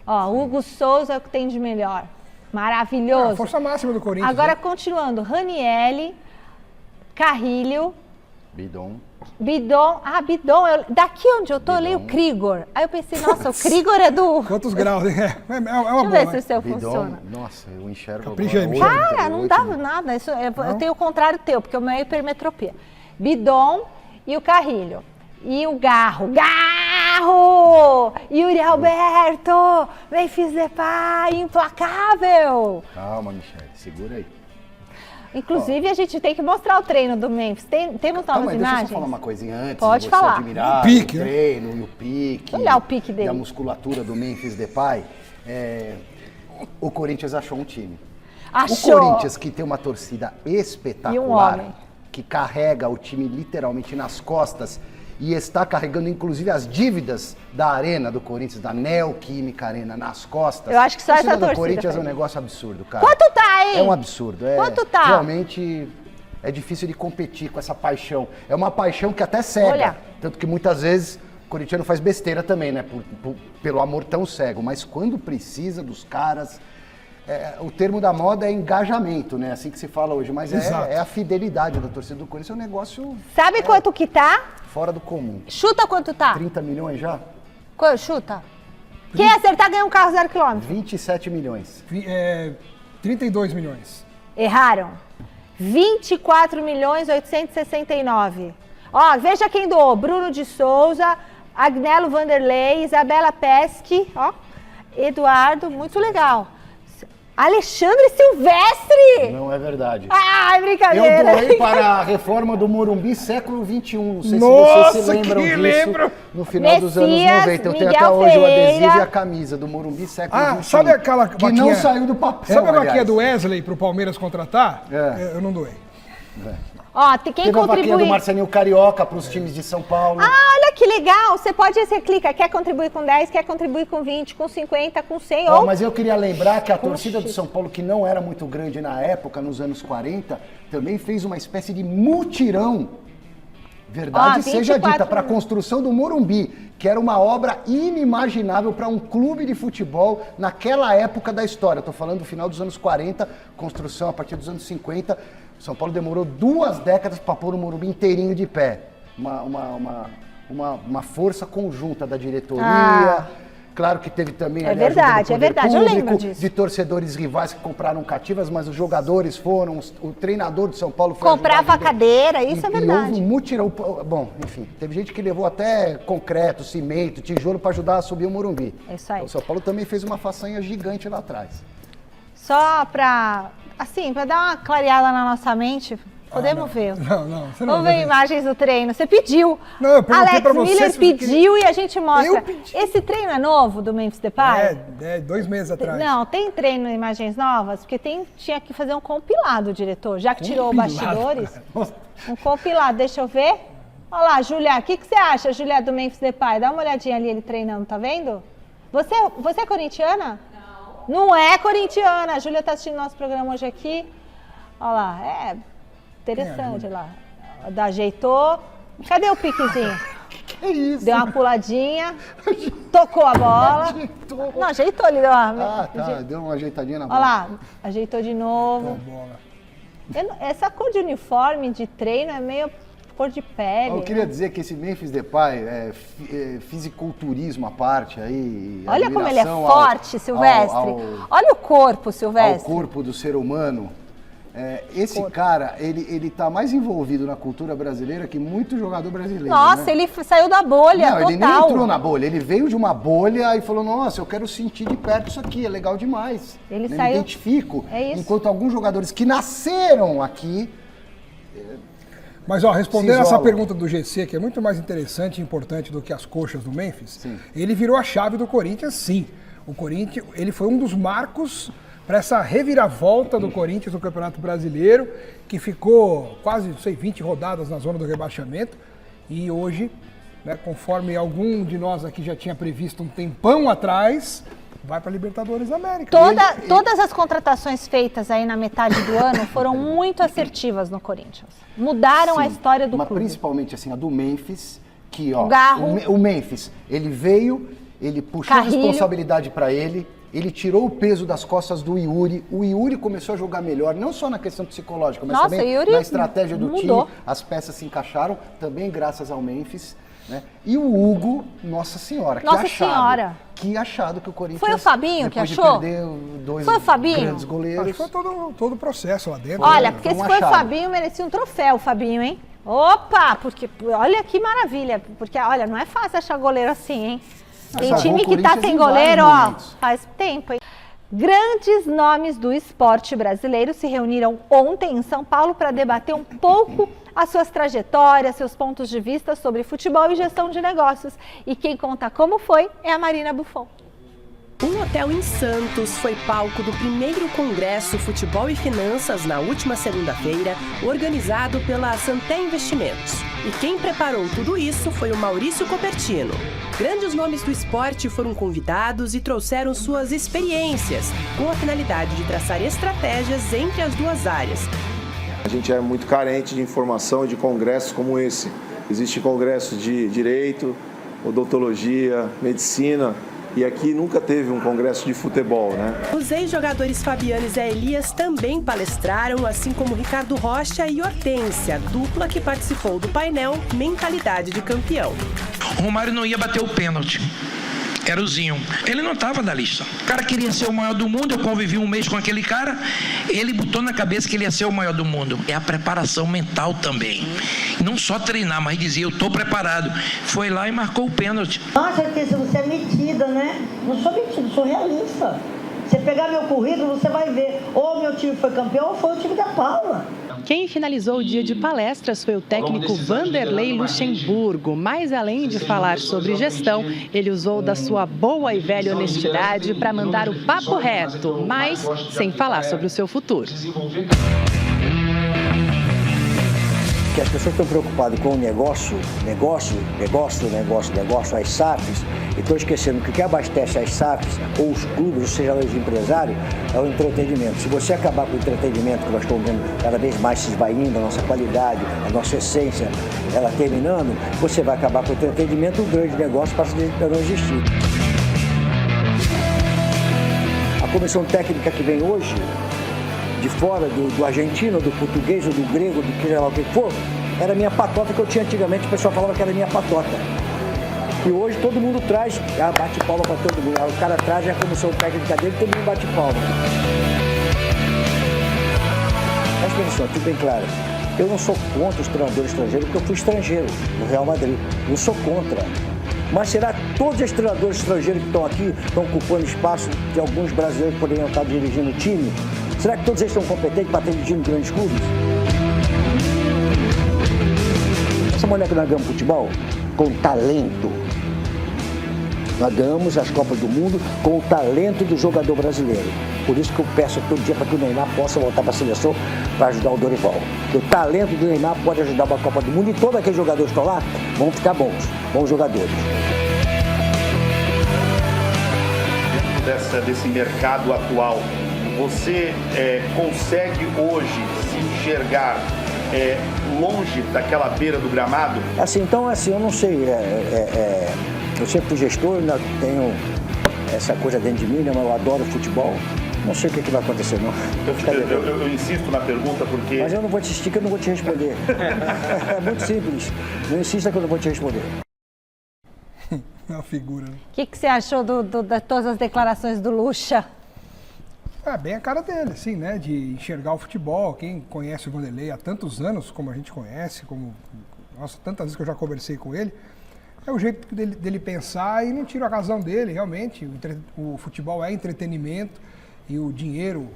Ó, Hugo Souza é o que tem de melhor. Maravilhoso. A força máxima do Corinthians. Agora, né? continuando, Ranieri, Carrilho, Bidon. Bidon. Ah, Bidon. Daqui onde eu tô, eu leio Krigor. Aí eu pensei, nossa, o Krigor é do... Quantos graus, hein? É uma Deixa eu boa, ver né? se o seu Bidon, funciona. nossa, eu enxergo Capricha aí, agora. Michele. Para, não dava nada. Isso, eu tenho o contrário teu, porque o meu é hipermetropia. Bidon e o Carrilho. E o Garro. Yuri Alberto! Memphis Depay, implacável! Calma, Michele, segura aí. Inclusive, a gente tem que mostrar o treino do Memphis. Temos novas Calma aí, deixa eu imagens? só falar uma coisinha antes. Pode de falar. Você admirar O pique, o né? treino e o pique. Olha o pique dele. E a musculatura do Memphis Depay. O Corinthians achou um time. Achou. O Corinthians, que tem uma torcida espetacular, E um homem. que carrega o time literalmente nas costas e está carregando inclusive as dívidas da arena do Corinthians, da Neoquímica Arena, nas costas. Eu acho que só A essa torcida do torcida Corinthians é um faz. negócio absurdo, cara. Quanto tá, hein? É um absurdo. Quanto tá? Realmente é difícil de competir com essa paixão. É uma paixão que até cega. Olha. Tanto que muitas vezes o corintiano faz besteira também, né? Pelo amor tão cego. Mas quando precisa dos caras... o termo da moda é engajamento, né? Assim que se fala hoje. Mas é a fidelidade da torcida do Corinthians. É um negócio Sabe quanto que tá? fora do comum. Chuta quanto tá. 30 milhões já? Chuta. Quem acertar ganha um carro 0 km. 27 milhões. 32 milhões. Erraram. 24.869.000. Ó, veja quem doou. Bruno de Souza, Agnello Vanderlei, Isabela Pesque, ó. Eduardo, muito legal. Alexandre Silvestre! Não é verdade. Ai, Eu brincadeira. doei para a reforma do Morumbi século XXI. Não sei Nossa, se vocês se lembram que disso. lembro. No final dos anos Messias, 90. Eu tenho Miguel até hoje o Ferreira. adesivo e a camisa do Morumbi século XXI. Sabe aquela que não vaquinha- saiu do papel, Sabe a vaquinha aliás. do Wesley pro Palmeiras contratar? É. Eu não doei. Ó, quem Teve a vaquinha do contribui... Marcelinho Carioca para os times de São Paulo. Ah, olha que legal. Você clica, quer contribuir com 10, quer contribuir com 20, com 50, com 100 ou... Mas eu queria lembrar que a torcida do São Paulo, que não era muito grande na época, nos anos 40, também fez uma espécie de mutirão, verdade seja 24 dita, para a construção do Morumbi, que era uma obra inimaginável para um clube de futebol naquela época da história. Estou falando do final dos anos 40, construção a partir dos anos 50. São Paulo demorou 2 décadas para pôr o Morumbi inteirinho de pé. Uma força conjunta da diretoria. Claro que teve também É verdade, ajuda do poder eu lembro público, disso. de torcedores rivais que compraram cativas, mas os jogadores foram, o treinador de São Paulo foi Comprava ajudado. cadeira, isso é E houve verdade. um mutirão. Bom, enfim, teve gente que levou até concreto, cimento, tijolo para ajudar a subir o Morumbi. É isso aí. O São Paulo também fez uma façanha gigante lá atrás. Só pra dar uma clareada na nossa mente, podemos ver. Não, você não Vamos ver imagens do treino. Você pediu. Não, eu perguntei Alex pra você Miller se você pediu e a gente mostra. Eu pedi. Esse treino é novo do Memphis Depay? 2 meses atrás. Não, tem treino em imagens novas? Porque tinha que fazer um compilado, diretor. Já que tirou bastidores. Um compilado, deixa eu ver. Olha lá, Julia, o que você acha, Julia, do Memphis Depay? Dá uma olhadinha ali, ele treinando, tá vendo? Você é corintiana? Não é corintiana. A Júlia está assistindo nosso programa hoje aqui. Olha lá, interessante lá. Ajeitou. Cadê o piquezinho? É isso. Deu uma puladinha, tocou a bola. Não, ajeitou ali. Deu uma ajeitadinha na bola. Olha lá, ajeitou de novo. Essa cor de uniforme de treino é meio cor de pele. Eu queria dizer que esse Memphis Depay é fisiculturismo à parte aí. Olha como ele é forte, Silvestre. Olha o corpo, Silvestre. Ao corpo do ser humano. Esse cara, ele tá mais envolvido na cultura brasileira que muito jogador brasileiro. Nossa, né? Ele saiu da bolha, Não, total. ele nem entrou na bolha, ele veio de uma bolha e falou, nossa, eu quero sentir de perto isso aqui, é legal demais. Ele Me saiu... identifico. É isso. Enquanto alguns jogadores que nasceram aqui... Mas, respondendo essa pergunta do GC, que é muito mais interessante e importante do que as coxas do Memphis, ele virou a chave do Corinthians, sim. O Corinthians, ele foi um dos marcos para essa reviravolta do Corinthians no Campeonato Brasileiro, que ficou quase, 20 rodadas na zona do rebaixamento. E hoje, né, conforme algum de nós aqui já tinha previsto um tempão atrás, vai para a Libertadores da América. Todas as contratações feitas aí na metade do ano foram muito assertivas no Corinthians. Mudaram a história do clube. Mas principalmente assim, a do Memphis, que o Memphis, ele veio, ele puxou a responsabilidade para ele tirou o peso das costas do Yuri. O Yuri começou a jogar melhor, não só na questão psicológica, mas também na estratégia do time. As peças se encaixaram, também graças ao Memphis. Né? E o Hugo, nossa senhora, que achado que o Corinthians... Foi o Fabinho que achou? Foi o Fabinho? Grandes goleiros. Acho que foi todo o processo lá dentro. Olha, porque se foi o Fabinho, merecia um troféu, o Fabinho, hein? Opa, porque olha que maravilha, porque olha, não é fácil achar goleiro assim, hein? Tem time que tá sem goleiro, faz tempo, hein? Grandes nomes do esporte brasileiro se reuniram ontem em São Paulo para debater um pouco as suas trajetórias, seus pontos de vista sobre futebol e gestão de negócios. E quem conta como foi é a Marina Buffon. Um hotel em Santos foi palco do primeiro Congresso Futebol e Finanças na última segunda-feira, organizado pela Santé Investimentos. E quem preparou tudo isso foi o Maurício Copertino. Grandes nomes do esporte foram convidados e trouxeram suas experiências, com a finalidade de traçar estratégias entre as duas áreas. A gente é muito carente de informação de congressos como esse. Existe congresso de direito, odontologia, medicina, e aqui nunca teve um congresso de futebol, né? Os ex-jogadores Fabiano e Zé Elias também palestraram, assim como Ricardo Rocha e Hortência, dupla que participou do painel Mentalidade de Campeão. O Romário não ia bater o pênalti. Era o Zinho. Ele não estava na lista. O cara queria ser o maior do mundo, eu convivi um mês com aquele cara, ele botou na cabeça que ele ia ser o maior do mundo. É a preparação mental também. Não só treinar, mas dizia, eu estou preparado. Foi lá e marcou o pênalti. Nossa, você é metida, né? Não sou metida, sou realista. Você pegar meu currículo, você vai ver. Ou meu time foi campeão, ou foi o time da Paula. Quem finalizou o dia de palestras foi o técnico Vanderlei Luxemburgo. Mas além de falar sobre gestão, ele usou da sua boa e velha honestidade para mandar o papo reto, mas sem falar sobre o seu futuro. Que as pessoas estão preocupadas com o negócio, as SAFs, e estão esquecendo que o que abastece as SAFs, ou os clubes, ou seja, os empresários, é o entretenimento. Se você acabar com o entretenimento, que nós estamos vendo cada vez mais se esvaindo, a nossa qualidade, a nossa essência, ela terminando, você vai acabar com o entretenimento, o grande negócio passa a não existir. A comissão técnica que vem hoje, de fora, do argentino, do português, ou do grego, do que lá o que for, era minha patota que eu tinha antigamente, o pessoal falava que era minha patota. E hoje todo mundo traz, bate palma para todo mundo. O cara traz a comissão técnica dele, todo mundo bate palma. Presta atenção, tudo bem claro. Eu não sou contra os treinadores estrangeiros, porque eu fui estrangeiro no Real Madrid. Não sou contra. Mas será que todos os treinadores estrangeiros que estão aqui estão ocupando espaço de alguns brasileiros que poderiam estar dirigindo o time? Será que todos eles estão competentes para dirigir grandes clubes? Essa mulher que nós ganhamos futebol com talento. Nós ganhamos as Copas do Mundo com o talento do jogador brasileiro. Por isso que eu peço todo dia para que o Neymar possa voltar para a seleção para ajudar o Dorival. O talento do Neymar pode ajudar uma Copa do Mundo e todos aqueles jogadores que estão lá vão ficar bons jogadores. Desse mercado atual, você consegue hoje se enxergar longe daquela beira do gramado? Então, eu não sei. Eu sempre fui gestor, ainda tenho essa coisa dentro de mim, né? Mas eu adoro futebol. Não sei o que vai acontecer, não. Eu insisto na pergunta porque... Mas eu não vou te insistir que eu não vou te responder. É muito simples. Não insista que eu não vou te responder. É uma figura, né? O que você achou de todas as declarações do Lucha? Bem a cara dele, assim, né? De enxergar o futebol. Quem conhece o Vanderlei há tantos anos, como a gente conhece, nossa, tantas vezes que eu já conversei com ele, é o jeito dele pensar e não tiro a razão dele, realmente. O futebol é entretenimento e o dinheiro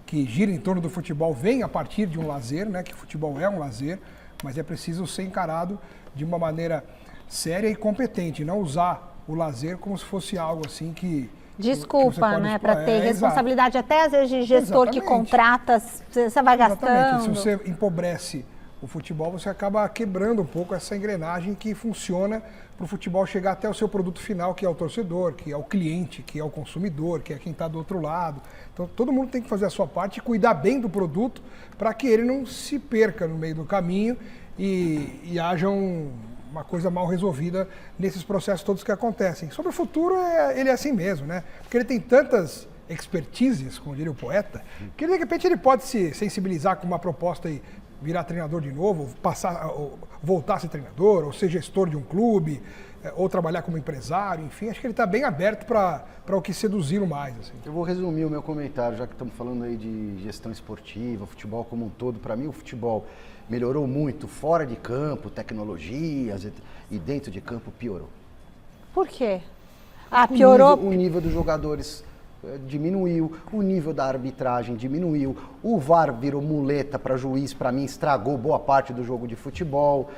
que gira em torno do futebol vem a partir de um lazer, né? Que o futebol é um lazer, mas é preciso ser encarado de uma maneira séria e competente, não usar o lazer como se fosse algo assim que... Desculpa, né? Para ter responsabilidade até às vezes de gestor que contrata, você vai gastando. Exatamente. Se você empobrece o futebol, você acaba quebrando um pouco essa engrenagem que funciona para o futebol chegar até o seu produto final, que é o torcedor, que é o cliente, que é o consumidor, que é quem está do outro lado. Então todo mundo tem que fazer a sua parte e cuidar bem do produto para que ele não se perca no meio do caminho e haja uma coisa mal resolvida nesses processos todos que acontecem. Sobre o futuro, ele é assim mesmo, né? Porque ele tem tantas expertises, como diria o poeta, que de repente ele pode se sensibilizar com uma proposta e virar treinador de novo, voltar a ser treinador, ou ser gestor de um clube, ou trabalhar como empresário, enfim. Acho que ele está bem aberto para o que seduzi-lo mais. Assim. Eu vou resumir o meu comentário, já que estamos falando aí de gestão esportiva, futebol como um todo. Para mim, o futebol melhorou muito fora de campo, tecnologias, e dentro de campo piorou. Por quê? Piorou? O nível dos jogadores diminuiu, o nível da arbitragem diminuiu, o VAR virou muleta para juiz, para mim estragou boa parte do jogo de futebol.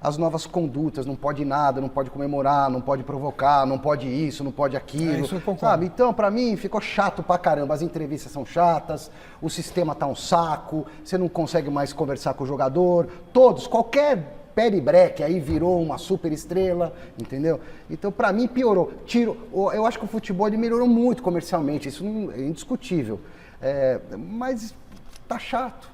As novas condutas, não pode nada, não pode comemorar, não pode provocar, não pode isso, não pode aquilo. Isso eu concordo. Sabe? Então, pra mim, ficou chato pra caramba. As entrevistas são chatas, o sistema tá um saco, você não consegue mais conversar com o jogador. Qualquer pé-de-breque aí virou uma super estrela, entendeu? Então, pra mim, piorou. Eu acho que o futebol ele melhorou muito comercialmente, isso é indiscutível. Mas tá chato.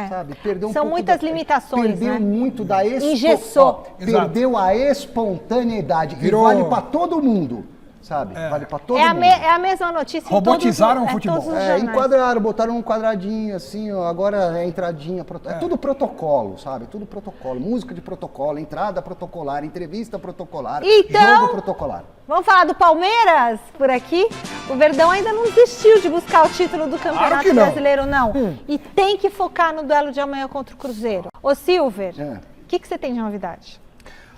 Sabe? Perdeu São muitas limitações, perdeu né? muito da Engessou. Perdeu a espontaneidade. E vale para todo mundo, sabe? Vale para todo mundo. É a mesma notícia. Robotizaram o futebol. Enquadraram, botaram um quadradinho assim, ó, agora é entradinha. É tudo protocolo, sabe? Tudo protocolo. Música de protocolo, entrada protocolar, entrevista protocolar, jogo protocolar. Vamos falar do Palmeiras por aqui? O Verdão ainda não desistiu de buscar o título do Campeonato Brasileiro, não. E tem que focar no duelo de amanhã contra o Cruzeiro. Ô Silver, o que você tem de novidade?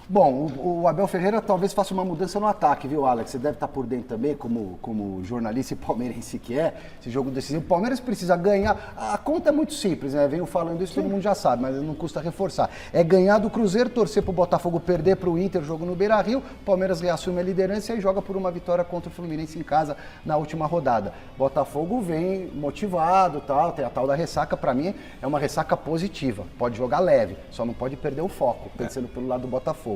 Bom, o Abel Ferreira talvez faça uma mudança no ataque, viu, Alex? Você deve estar por dentro também, como jornalista e palmeirense que é, esse jogo decisivo. O Palmeiras precisa ganhar. A conta é muito simples, né? Venho falando isso, todo mundo já sabe, mas não custa reforçar. É ganhar do Cruzeiro, torcer pro Botafogo perder pro Inter, jogo no Beira-Rio. Palmeiras reassume a liderança e joga por uma vitória contra o Fluminense em casa na última rodada. Botafogo vem motivado, tal, tem a tal da ressaca. Pra mim, é uma ressaca positiva. Pode jogar leve, só não pode perder o foco, pensando pelo lado do Botafogo.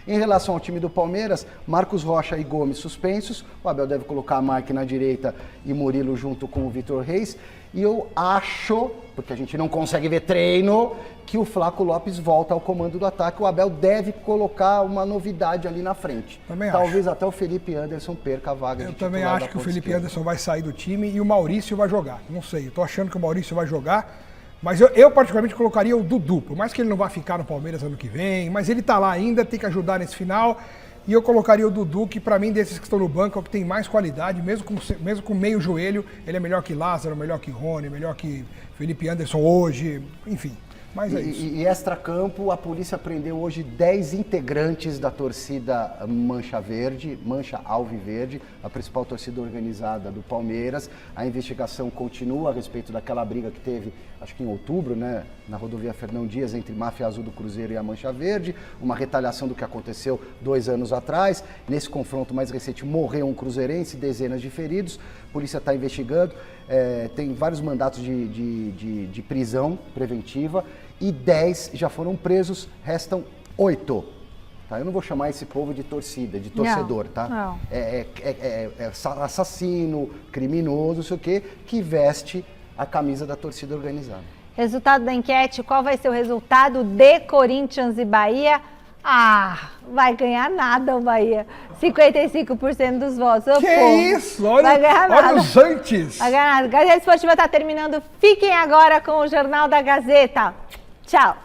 Em relação ao time do Palmeiras, Marcos Rocha e Gomes suspensos, o Abel deve colocar a Mike na direita e Murilo junto com o Vitor Reis, e eu acho, porque a gente não consegue ver treino, que o Flaco Lopes volta ao comando do ataque. O Abel deve colocar uma novidade ali na frente. Talvez até o Felipe Anderson perca a vaga de titular. Eu também acho que o Felipe Anderson vai sair do time e o Maurício vai jogar. Não sei, eu tô achando que o Maurício vai jogar. Mas eu particularmente colocaria o Dudu, por mais que ele não vá ficar no Palmeiras ano que vem, mas ele tá lá ainda, tem que ajudar nesse final. E eu colocaria o Dudu, que pra mim, desses que estão no banco, é o que tem mais qualidade, mesmo com meio joelho, ele é melhor que Lázaro, melhor que Rony, melhor que Felipe Anderson hoje, enfim. Mas é isso. E extracampo, a polícia prendeu hoje 10 integrantes da torcida Mancha Verde, Mancha Alviverde, a principal torcida organizada do Palmeiras. A investigação continua a respeito daquela briga que teve, acho que em outubro, né, na rodovia Fernão Dias, entre Máfia Azul do Cruzeiro e a Mancha Verde, uma retaliação do que aconteceu 2 anos atrás. Nesse confronto mais recente morreu um cruzeirense, dezenas de feridos. A polícia está investigando, tem vários mandatos de prisão preventiva e 10 já foram presos, restam 8. Tá? Eu não vou chamar esse povo de torcida, de torcedor, tá? Não. É assassino, criminoso, não sei o quê, que veste a camisa da torcida organizada. Resultado da enquete, qual vai ser o resultado de Corinthians e Bahia? Vai ganhar nada o Bahia. 55% dos votos. Que isso? Olha, vai ganhar nada. Olha os antes. Vai ganhar nada. Gazeta Esportiva está terminando. Fiquem agora com o Jornal da Gazeta. Tchau.